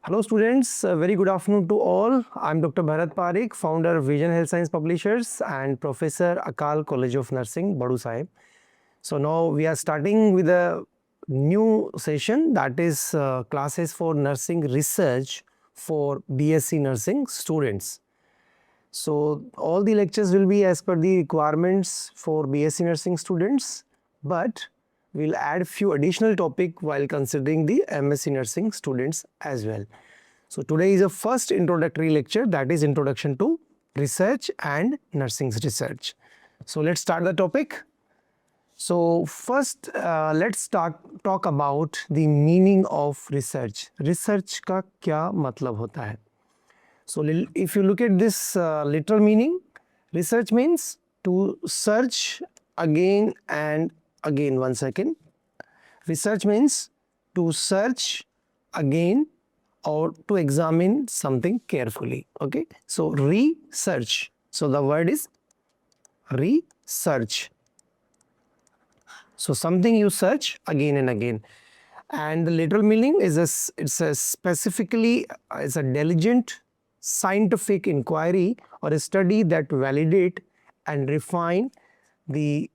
Hello students, very good afternoon to all. I'm Dr. Bharat Parekh, founder of Vision Health Science Publishers and Professor Akal College of Nursing, Badu Sahib. So now we are starting with a new session, that is classes for nursing research for BSc nursing students. So all the lectures will be as per the requirements for BSc nursing students, but we'll add few additional topic while considering the MSc nursing students as well. So today is a first introductory lecture, that is introduction to research and nursing research. So let's start the topic. So first let's talk about the meaning of research. Research का क्या मतलब होता है? So if you look at this literal meaning, research means to search again and again. One second. Research means to search again or to examine something carefully. Okay. So research. So the word is research. So something you search again and again. And the literal meaning is it's a specifically it's a diligent scientific inquiry or a study that validate and refine the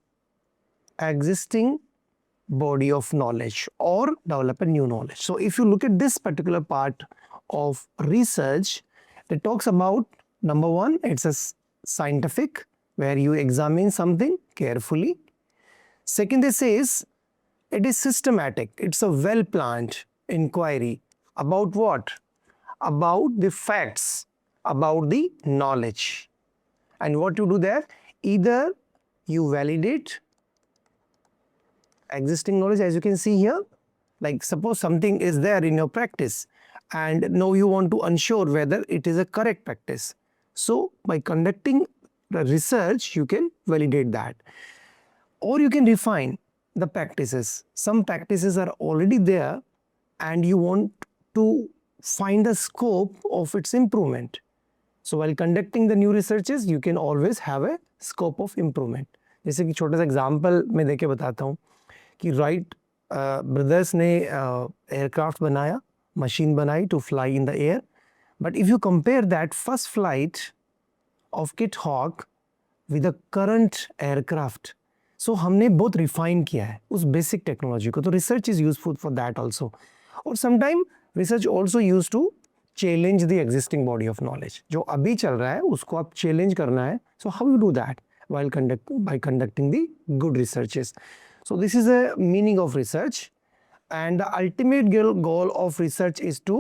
existing body of knowledge or develop a new knowledge. So if you look at this particular part of research, it talks about number one, it's a scientific where you examine something carefully. Second, it says it is systematic. It's a well-planned inquiry about what? About the facts, about the knowledge. And what you do there? Either you validate existing knowledge, as you can see here, like suppose something is there in your practice and now you want to ensure whether it is a correct practice. So by conducting the research, you can validate that. Or you can refine the practices. Some practices are already there and you want to find the scope of its improvement. So while conducting the new researches, you can always have a scope of improvement. जैसे कि छोटा सा example मैं देके बताता हूँ कि Wright brothers ने एयरक्राफ्ट बनाया, मशीन बनाई to fly in the air, but if you compare that first flight of Kitty Hawk with the current aircraft, so हमने बहुत रिफाइन किया है उस बेसिक टेक्नोलॉजी को, तो research is useful for that also. और sometime research also use to challenge the existing body of knowledge. जो अभी चल रहा है उसको आप चैलेंज करना है. So how you do that? while conducting the good researches. So this is a meaning of research, and the ultimate goal of research is to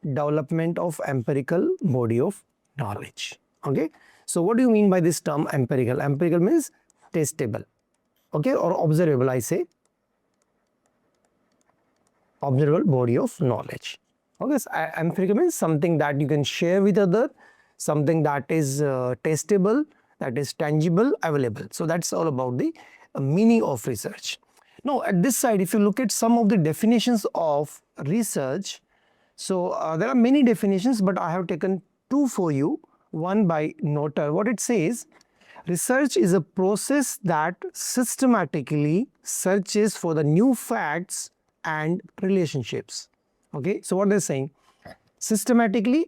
development of empirical body of knowledge. Okay, so what do you mean by this term empirical? Empirical means testable, okay, or observable. I say observable body of knowledge. Okay, so empirical means something that you can share with other, something that is testable, that is tangible, available. So that's all about the meaning of research. Now at this side, if you look at some of the definitions of research, so there are many definitions, but I have taken two for you, one by Notter. What it says, research is a process that systematically searches for the new facts and relationships. Okay, so what they're saying, systematically,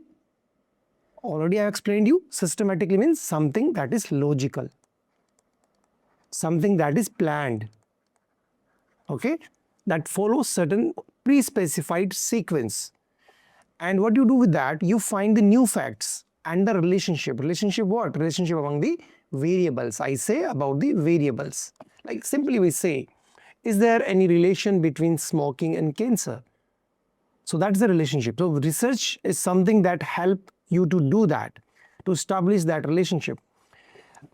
already I explained you, systematically means something that is logical, something that is planned, okay, that follows certain pre-specified sequence. And what you do with that, you find the new facts and the relationship. Relationship what? Relationship among the variables. I say about the variables. Like simply we say, is there any relation between smoking and cancer? So that's the relationship. So research is something that helps you to do that, to establish that relationship.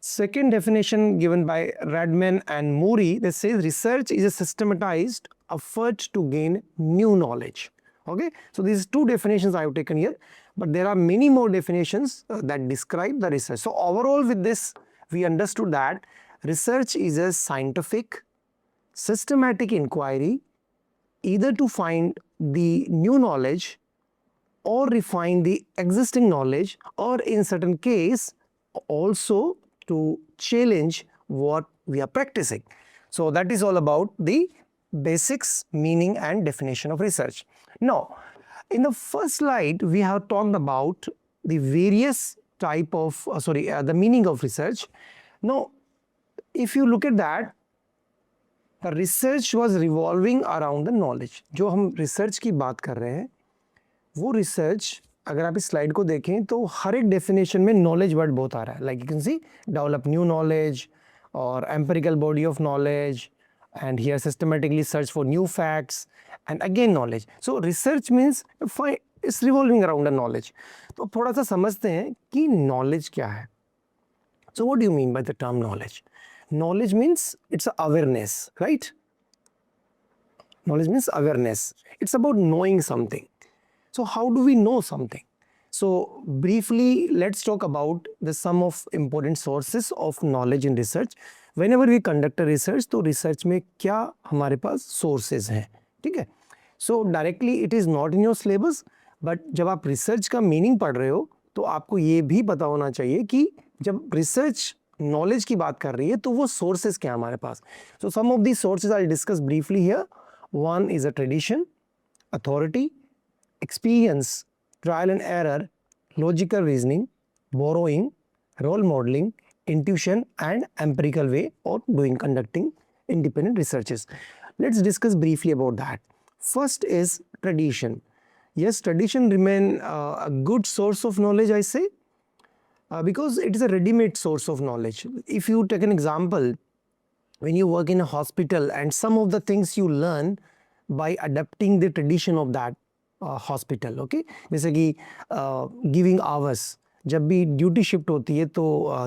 Second definition given by Radman and Murray, they say research is a systematized effort to gain new knowledge. Okay, so these two definitions I have taken here, but there are many more definitions that describe the research. So overall with this, we understood that research is a scientific, systematic inquiry, either to find the new knowledge or refine the existing knowledge, or in certain case also to challenge what we are practicing. So that is all about the basics, meaning and definition of research. Now In the first slide, we have talked about the various type of, the meaning of research. Now, if you look at that, the research was revolving around the knowledge. जो हम research की बात कर रहे हैं, वो research अगर आप इस स्लाइड को देखें तो हर एक डेफिनेशन में नॉलेज वर्ड बहुत आ रहा है. Like you can see develop new knowledge और empirical body of knowledge, and here systematically search for new facts, and again knowledge. So research means it's revolving around the knowledge. तो थोड़ा सा समझते हैं कि knowledge क्या है. So what do you mean by the term knowledge? Knowledge means it's awareness, right? Knowledge means awareness. It's about knowing something. So how do we know something? So briefly, let's talk about the some of important sources of knowledge in research. Whenever we conduct a research, तो research में क्या हमारे पास sources हैं, ठीक है? So directly it is not in your syllabus, but जब आप research का meaning पढ़ रहे हो, तो आपको ये भी पता होना चाहिए कि जब research knowledge की बात कर रही है, तो वो sources क्या हमारे पास? So some of these sources I'll discuss briefly here. One is a tradition, authority, experience, trial and error, logical reasoning, borrowing, role modeling, intuition, and empirical way of conducting independent researches. Let's discuss briefly about that. First is tradition. Yes, tradition remain a good source of knowledge, I say, because it is a ready-made source of knowledge. If you take an example, when you work in a hospital and some of the things you learn by adapting the tradition of that hospital, okay, जैसे कि giving hours, जब भी duty shift होती है तो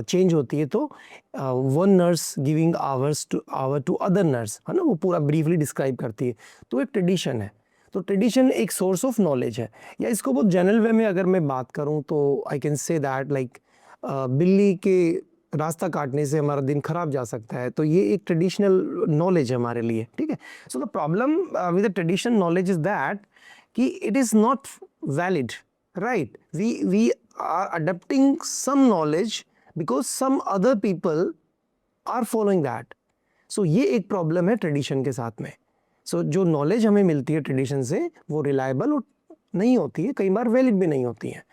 change होती है, तो one nurse giving hours to other nurse, है ना, वो पूरा ब्रीफली डिस्क्राइब करती है. तो एक ट्रेडिशन है. तो ट्रेडिशन एक सोर्स ऑफ नॉलेज है. या इसको बहुत जनरल वे में अगर मैं बात करूं तो I can say that like बिल्ली के रास्ता काटने से हमारा दिन खराब जा सकता है, तो ये एक ट्रेडिशनल नॉलेज है हमारे लिए, ठीक है. So the problem with the traditional knowledge is that कि it is not valid, right? We are adapting some knowledge because some other people are following that. So ये एक प्रॉब्लम है ट्रेडिशन के साथ में. So जो नॉलेज हमें मिलती है ट्रेडिशन से वो रिलायबल नहीं होती है, कई बार वैलिड भी नहीं होती है.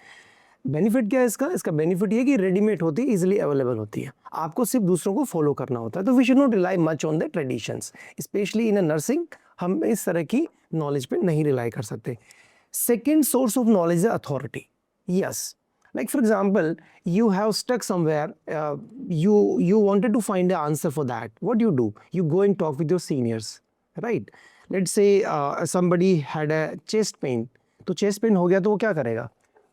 बेनिफिट क्या है इसका? इसका बेनिफिट ये कि रेडीमेड होती है, इजीली अवेलेबल होती है, आपको सिर्फ दूसरों को फॉलो करना होता है. तो we should not rely much on the traditions, specially in a nursing. हम इस तरह की नॉलेज पे नहीं रिलाई कर सकते. सेकेंड सोर्स ऑफ नॉलेज है authority. Yes, like for example, you have stuck somewhere, you wanted to find the answer for that. What do? You go and talk with your seniors, right? Let's say somebody had a chest pain. तो chest pain हो गया तो वो क्या करेगा?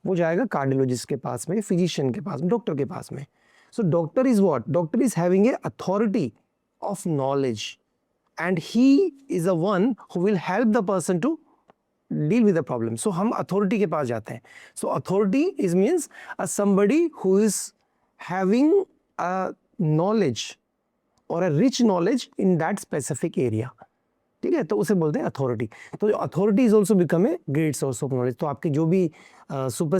वो जाएगा cardiologist के पास में, फिजिशियन के पास में, डॉक्टर के पास में. So doctor is what? Doctor is having a authority of knowledge, and he is the one who will help the person to deal with the problem. So हम authority के पास जाते हैं. So authority is means somebody who is having a knowledge or a rich knowledge in that specific area. ठीक है, तो उसे बोलते हैं अथॉरिटी. तो authority is also become a great source of knowledge. तो आपके जो भी सुपर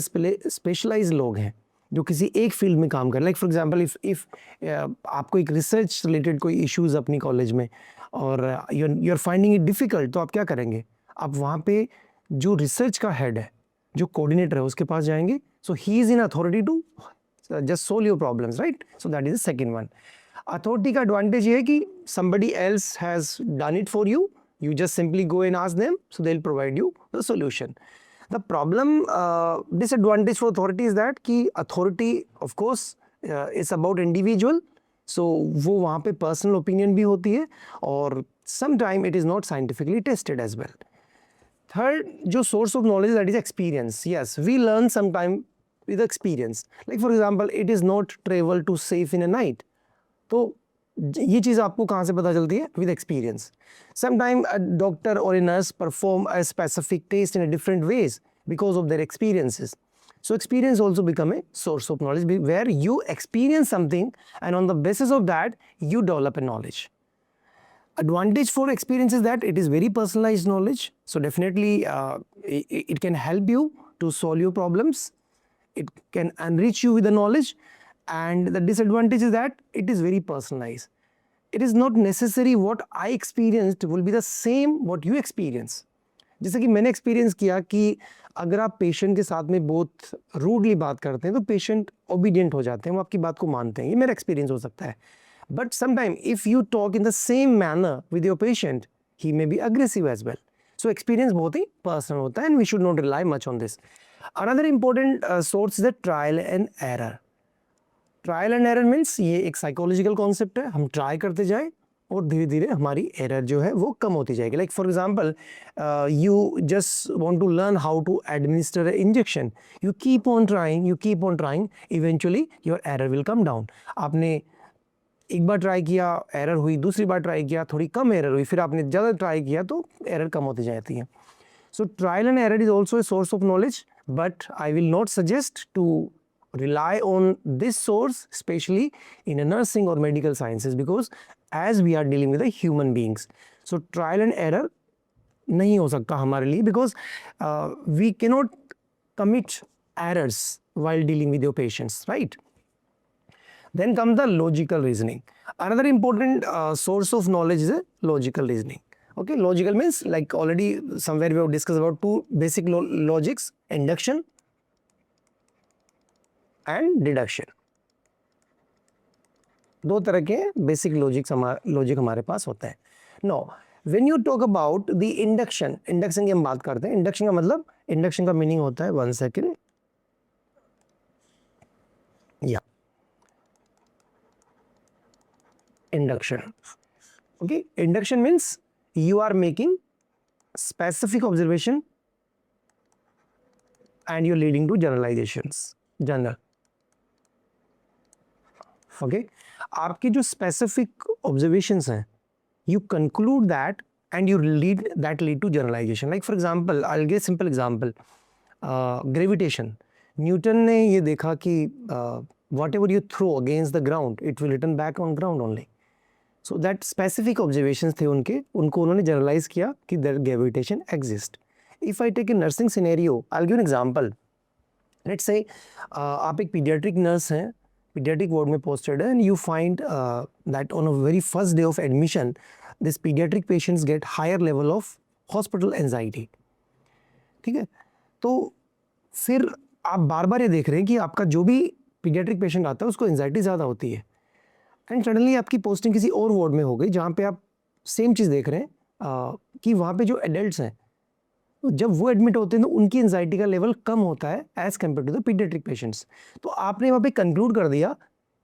स्पेशलाइज लोग हैं जो किसी एक फील्ड में काम करें, लाइक फॉर एग्जांपल इफ आपको एक रिसर्च रिलेटेड कोई इश्यूज अपनी कॉलेज में और you are finding it difficult, तो आप क्या करेंगे? आप वहाँ पे जो रिसर्च का हेड है, जो कोऑर्डिनेटर है, उसके पास जाएंगे. So he is in authority to just solve your problems, right? So that is the second one. Authority का एडवांटेज ये है कि somebody else has done it for you, you just simply go and ask them, so they'll provide you the solution. The problem, disadvantage for authority is that कि authority of course is about individual, so वो वहाँ पे personal opinion भी होती है और sometime it is not scientifically tested as well. Third, जो source of knowledge, that is experience. Yes, we learn sometime with experience. Like for example, it is not travel to safe in a night. तो ये चीज़ आपको कहाँ से पता चलती है? With experience. Sometime a doctor और a nurse perform a specific test in a different ways because of their experiences. So experience also become a source of knowledge where you experience something and on the basis of that you develop a knowledge. Advantage for experience is that it is very personalized knowledge. So definitely it can help you to solve your problems. It can enrich you with the knowledge. And the disadvantage is that it is very personalized. It is not necessary what I experienced will be the same what you experience. जैसे कि मैंने experience किया कि अगर आप patient के साथ में बहुत रूडली बात करते हैं तो पेशेंट ओबीडियंट हो जाते हैं, वो आपकी बात को मानते हैं, ये मेरा एक्सपीरियंस हो सकता है. But sometime if you talk in the same manner with your patient, he may be aggressive as well. So experience बहुत ही पर्सनल होता है, and we should not rely much on this. Another important source is the trial and error. Trial and error means ये एक psychological concept है, हम try करते जाए और धीरे धीरे हमारी एरर जो है वो कम होती जाएगी. Like for example, you just want to learn how to administer injection, you keep on trying, eventually your error will come down. आपने एक बार ट्राई किया, एरर हुई, दूसरी बार ट्राई किया, थोड़ी कम एरर हुई, फिर आपने ज़्यादा ट्राई किया तो एरर कम होती जाती है. So trial and error is also a source of knowledge, but I will not suggest to rely on this source, especially in a nursing or medical sciences, because as we are dealing with the human beings, so trial and error नहीं हो सकता हमारे लिए, because we cannot commit errors while dealing with your patients, right? Then comes the logical reasoning. Another important source of knowledge is a logical reasoning. Okay, logical means, like already somewhere we have discussed about two basic logics: induction and deduction. दो तरह के basic logic हमारे पास होता है. No, when you talk about the induction की हम बात करते हैं. इंडक्शन का मतलब, इंडक्शन का मीनिंग होता है, 1 सेकेंड, या induction. Okay, induction means you are making specific observation and you leading to generalizations. General, okay, आपके जो स्पेसिफिक ऑब्जर्वेशंस हैं, you conclude that and you lead to generalization. Like for example, I will give simple example, gravitation. Newton ने ये देखा कि whatever you throw against the ground, it will return back on ground only. So that specific observations थे उनको उन्होंने generalize किया कि there gravitation exist. If I take a nursing scenario, I will give an example. Let's say आप एक pediatric nurse हैं, pediatric ward में posted है, and you find that on a very first day of admission, this pediatric patients get higher level of hospital anxiety. ठीक है, तो फिर आप बार बार ये देख रहे हैं कि आपका जो भी pediatric patient आता है उसको एंजाइटी ज़्यादा होती है, एंड सडनली आपकी पोस्टिंग किसी और वार्ड में हो गई जहाँ पे आप सेम चीज़ देख रहे हैं कि वहाँ पे जो एडल्ट्स हैं, जब वो एडमिट होते हैं तो उनकी एंजाइटी का लेवल कम होता है as compare to the pediatric patients. तो आपने वहाँ पे कंक्लूड कर दिया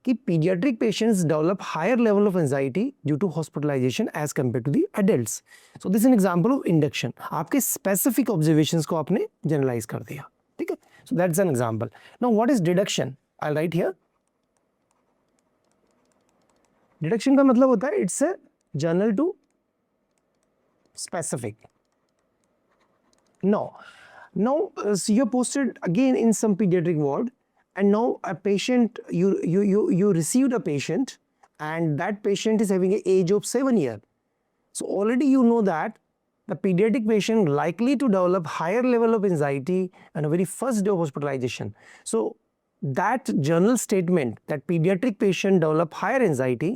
कि pediatric patients develop higher level of anxiety due to hospitalization as compare to the adults. So this an example of induction. आपके स्पेसिफिक ऑब्जर्वेशंस को आपने जनरलाइज कर दिया. ठीक है, so that's an example. Now what is deduction? I write here. Deduction का मतलब होता है it's a general to specific. Now so you're posted again in some pediatric ward, and now a patient, you received a patient, and that patient is having an age of 7 years. So already you know that the pediatric patient likely to develop higher level of anxiety on a very first day of hospitalization. So that general statement that pediatric patient develop higher anxiety,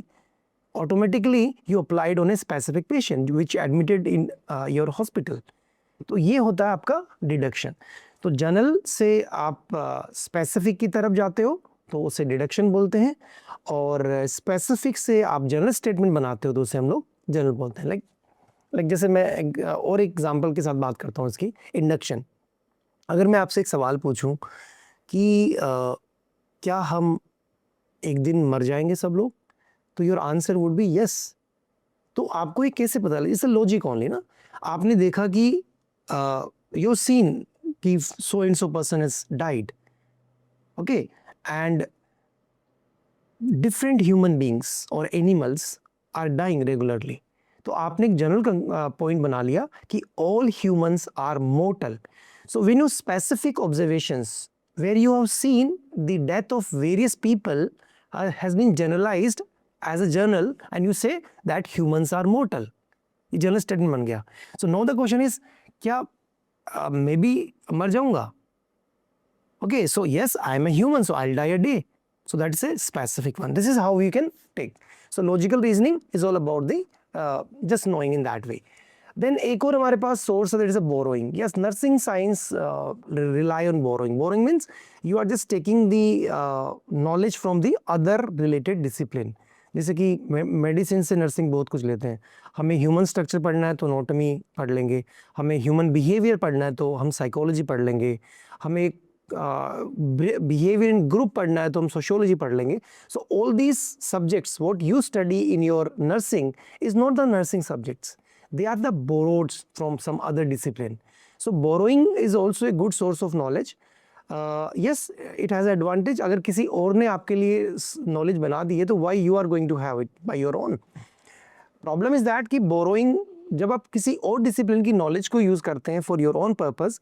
automatically you applied on a specific patient which admitted in your hospital. तो ये होता है आपका deduction. तो general से आप specific की तरफ जाते हो तो उसे डिडक्शन बोलते हैं, और स्पेसिफिक से आप जनरल स्टेटमेंट बनाते हो तो उसे हम लोग जनरल बोलते हैं. लाइक जैसे मैं और एक एग्जांपल के साथ बात करता हूँ इसकी. इंडक्शन, अगर मैं आपसे एक सवाल पूछूं कि क्या हम एक दिन मर जाएंगे सब लोग, तो your answer would be yes. तो आपको ये कैसे पता लगे? इट्स अ लॉजिक ओनली ना. आपने देखा कि you've seen कि so and so person has died, okay, and different human beings or animals are dying regularly. तो आपने एक जनरल पॉइंट बना लिया कि all humans are mortal. So when you specific observations where you have seen the death of various people has been generalized as a journal, and you say that humans are mortal. ये general statement बन गया. So now the question is, क्या मैं भी मर जाऊंगा? Okay, so yes, I am a human, so I'll die a day. So that's a specific one. This is how you can take. So logical reasoning is all about the just knowing in that way. Then एक और हमारे पास source है, that is a borrowing. Yes, nursing science rely on borrowing. Borrowing means you are just taking the knowledge from the other related discipline. जैसे कि medicine से nursing बहुत कुछ लेते हैं. हमें ह्यूमन स्ट्रक्चर पढ़ना है तो एनाटॉमी पढ़ लेंगे, हमें ह्यूमन बिहेवियर पढ़ना है तो हम साइकोलॉजी पढ़ लेंगे, हमें बिहेवियर इन ग्रुप पढ़ना है तो हम सोशियोलॉजी पढ़ लेंगे. So all these subjects what you study in your nursing is not the nursing subjects, they are the borrowed from some other discipline. So borrowing is also a good source of knowledge. Yes, it has advantage. अगर किसी और ने आपके लिए knowledge बना दी है तो why you are going to have it by your own? Problem is that कि borrowing, जब आप किसी और डिसिप्लिन की नॉलेज को यूज करते हैं फॉर योर ओन पर्पस,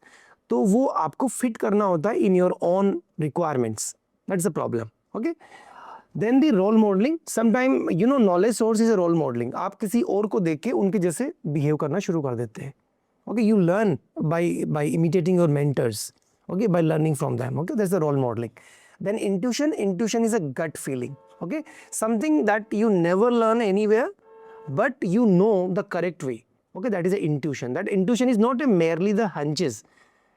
तो वो आपको फिट करना होता है in your own requirements. That's the problem. Okay. Then the role modelling. Sometime you know knowledge source is a role modelling. आप किसी और को देख के उनके जैसे बिहेव करना शुरू कर देते हैं. Okay, you learn by imitating your mentors. Okay, by learning from them. Okay, that's the role modelling. Then intuition is a gut feeling. Okay, something that you never learn anywhere but you know the correct way. Okay, that is a intuition. That intuition is not a merely the hunches.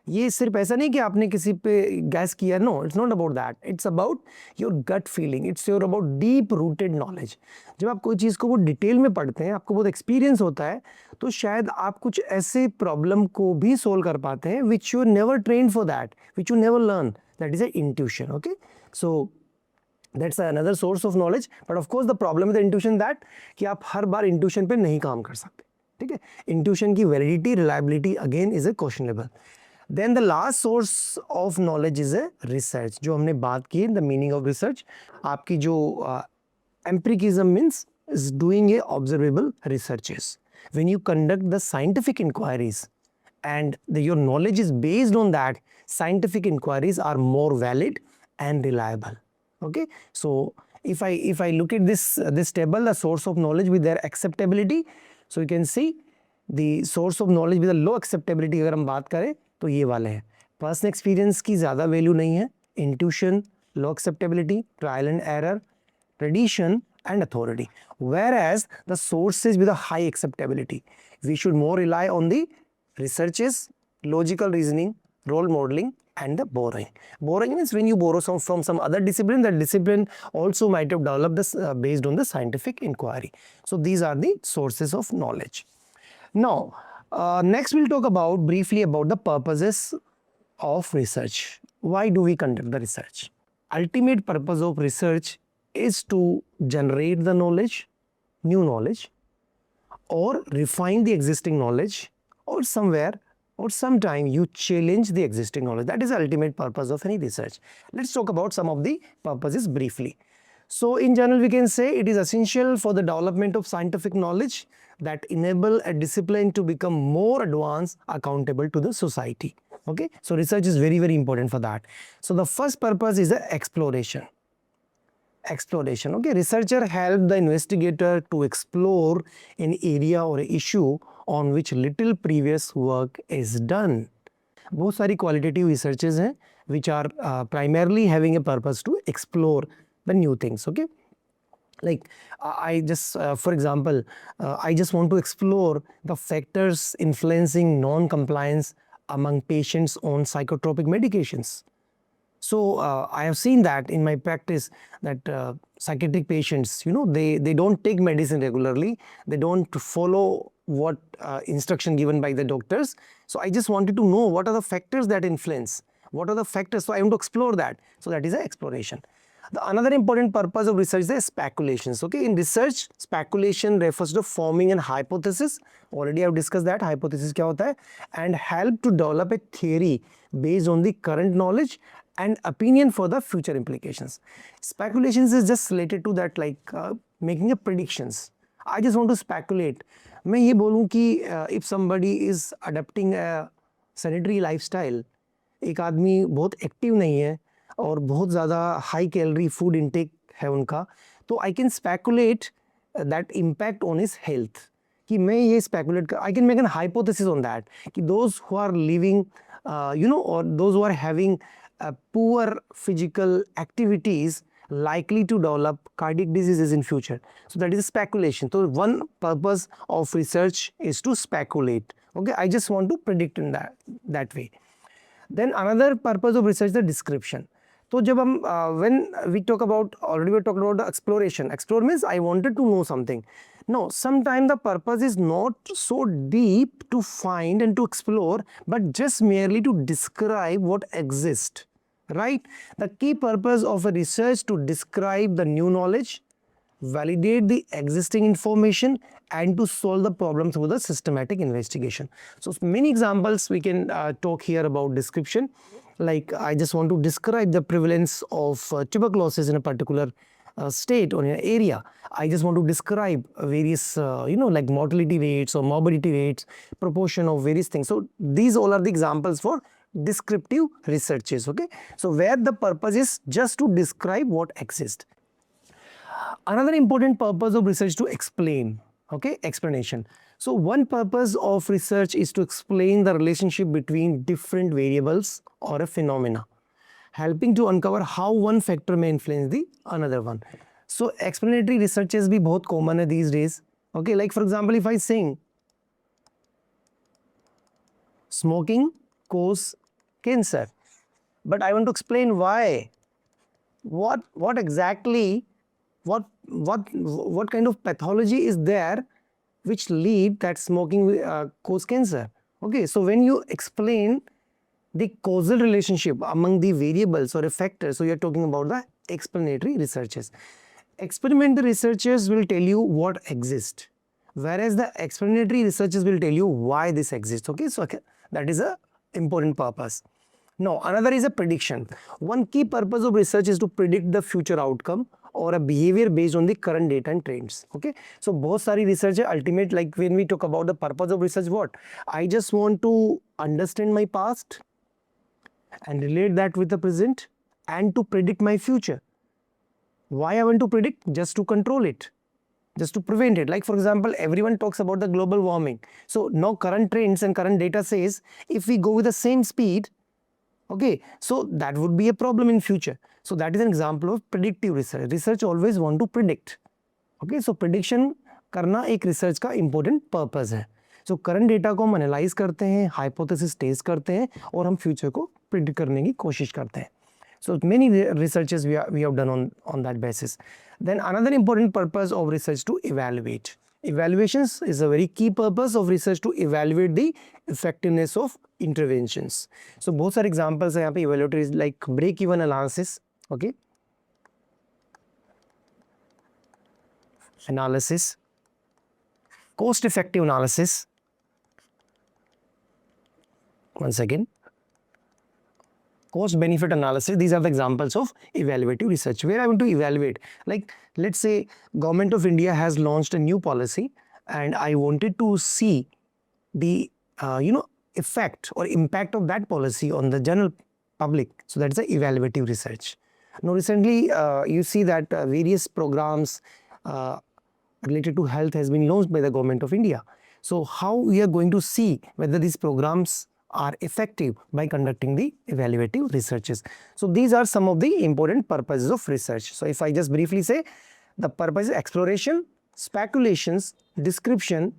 ये सिर्फ ऐसा नहीं कि आपने किसी पे guess किया. No, it's not about that. It's about your gut feeling. It's your about deep rooted knowledge. जब आप कोई चीज़ को वो डिटेल में पढ़ते हैं, आपको बहुत एक्सपीरियंस होता है, तो शायद आप कुछ ऐसे प्रॉब्लम को भी सोल्व कर पाते हैं which you never train for that, which you never learn. That is a intuition. Okay, so that's another source of knowledge. But of course the problem with the intuition that कि आप हर बार intuition पे नहीं काम कर सकते. ठीक है, intuition की validity, reliability again is a questionable. Then the last source of knowledge is a research. जो हमने बात की, the meaning of research, आपकी जो empiricism means is doing a observable researches. When you conduct the scientific inquiries and your knowledge is based on that, scientific inquiries are more valid and reliable. Okay, so if I look at this table, the source of knowledge with their acceptability, so you can see the source of knowledge with a low acceptability. अगर हम बात करें तो ये वाले हैं. Personal experience की ज़्यादा वैल्यू नहीं है, intuition, low acceptability, trial and error, tradition and authority. Whereas the sources with a high acceptability, we should more rely on the researches, logical reasoning, role modeling, and the borrowing. Borrowing means when you borrow from some other discipline, that discipline also might have developed this based on the scientific inquiry. So these are the sources of knowledge. Now, next we'll talk about briefly about the purposes of research. Why do we conduct the research? Ultimate purpose of research is to generate the knowledge, new knowledge, or refine the existing knowledge, or somewhere or sometime you challenge the existing knowledge. That is the ultimate purpose of any research. Let's talk about some of the purposes briefly. So in general we can say it is essential for the development of scientific knowledge that enable a discipline to become more advanced, accountable to the society. Okay, so research is very, very important for that. So the first purpose is the exploration. Okay, researcher help the investigator to explore an area or an issue on which little previous work is done. बहुत सारी qualitative researches हैं which are primarily having a purpose to explore the new things. Okay, like I just for example I just want to explore the factors influencing non-compliance among patients on psychotropic medications. So I have seen that in my practice that psychiatric patients, you know, they don't take medicine regularly, they don't follow what instruction given by the doctors. So I just wanted to know what are the factors that influence, what are the factors, so I want to explore that. So that is an exploration. The another important purpose of research is speculations. Okay, in research speculation refers to forming an hypothesis. Already I have discussed that hypothesis क्या होता है, and help to develop a theory based on the current knowledge and opinion for the future implications. Speculations is just related to that, like making a predictions. I just want to speculate. मैं ये बोलूँ कि if somebody is adopting a sedentary lifestyle, एक आदमी बहुत active नहीं है और बहुत ज़्यादा हाई कैलोरी फूड इनटेक है उनका, तो I can speculate that impact on his health. कि मैं ये स्पेकुलेट कर, I can make an hypothesis on that कि those who are living you know, और those who are having poor physical activities likely to develop cardiac diseases in future. So that is speculation. So one purpose of research is to speculate. Okay, I just want to predict in that way. Then another purpose of research is the description. तो जब हम when we talk about, already we talked about the exploration. Explore means I wanted to know something. No, sometimes the purpose is not so deep to find and to explore, but just merely to describe what exists. Right? The key purpose of a research to describe the new knowledge, validate the existing information, and to solve the problem through the systematic investigation. So many examples we can talk here about description. Like I just want to describe the prevalence of tuberculosis in a particular state or in an area. I just want to describe various like mortality rates or morbidity rates, proportion of various things. So these all are the examples for descriptive researches. Okay, so where the purpose is just to describe what exists. Another important purpose of research to explain. Okay, explanation. So one purpose of research is to explain the relationship between different variables or a phenomena, helping to uncover how one factor may influence the another one. So explanatory researches भी बहुत common है these days. Okay, like for example, if I sing smoking cause cancer, but I want to explain why. What exactly, what kind of pathology is there which lead that smoking cause cancer. Okay, so when you explain the causal relationship among the variables or a factor, so you are talking about the explanatory researches. Experimental researchers will tell you what exists, whereas the explanatory researchers will tell you why this exists. Okay, so that is a important purpose. Now another is a prediction. One key purpose of research is to predict the future outcome or a behavior based on the current data and trends. Okay, so बहुत सारी research है ultimate. Like when we talk about the purpose of research, what I just want to understand my past and relate that with the present and to predict my future. Why I want to predict? Just to control it, just to prevent it. Like for example, everyone talks about the global warming. So now current trends and current data says if we go with the same speed, okay, so that would be a problem in future. So that is an example of predictive research. Research always want to predict. Okay, so prediction करना एक research का important purpose है. So current data को हम analyze करते हैं, hypothesis test करते हैं और हम future को predict करने की कोशिश करते हैं. So many researches we have done on that basis. Then another important purpose of research to evaluate. Evaluations is a very key purpose of research to evaluate the effectiveness of interventions. So बहुत सारे examples हैं यहाँ पे evaluatory, like break even analysis. Okay, analysis, cost effective analysis. Once again, cost benefit analysis. These are the examples of evaluative research where I want to evaluate. Like let's say government of India has launched a new policy and I wanted to see the effect or impact of that policy on the general public. So that's the evaluative research. Now recently you see that various programs related to health has been launched by the government of India. So how we are going to see whether these programs are effective by conducting the evaluative researches. So these are some of the important purposes of research. So if I just briefly say, the purpose is exploration, speculations, description,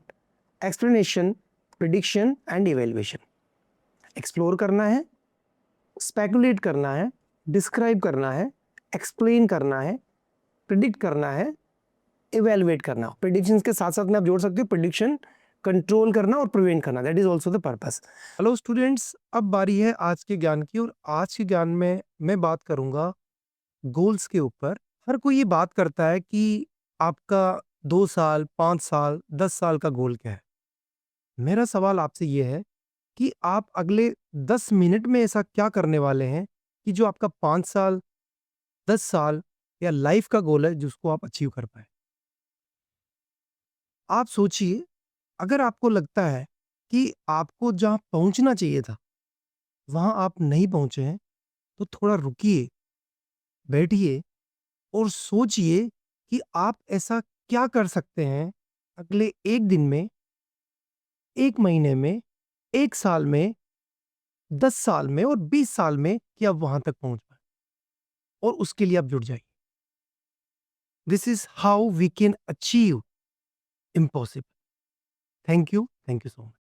explanation, prediction and evaluation. Explore करना है, speculate करना है, describe करना है, explain करना है, predict करना है, evaluate करना. Predictions के साथ साथ में आप जोड़ सकते हो prediction, कंट्रोल करना और प्रिवेंट करना. That is also the purpose. Hello students, अब बारी है आज के ज्ञान की और आज के ज्ञान में मैं बात करूंगा गोल्स के ऊपर. हर कोई ये बात करता है कि आपका 2 साल, 5 साल, 10 साल का गोल क्या है. मेरा सवाल आपसे ये है कि आप अगले 10 मिनट में ऐसा क्या करने वाले हैं कि जो आपका 5 साल, 10 साल या लाइफ का गोल है जिसको आप अचीव कर पाए. आप सोचिए, अगर आपको लगता है कि आपको जहां पहुंचना चाहिए था वहां आप नहीं पहुंचे हैं, तो थोड़ा रुकिए, बैठिए और सोचिए कि आप ऐसा क्या कर सकते हैं अगले 1 दिन में, 1 महीने में, 1 साल में, 10 साल में और 20 साल में कि आप वहां तक पहुंच पाए. और उसके लिए आप जुट जाइए. This is how we can achieve impossible. Thank you so much.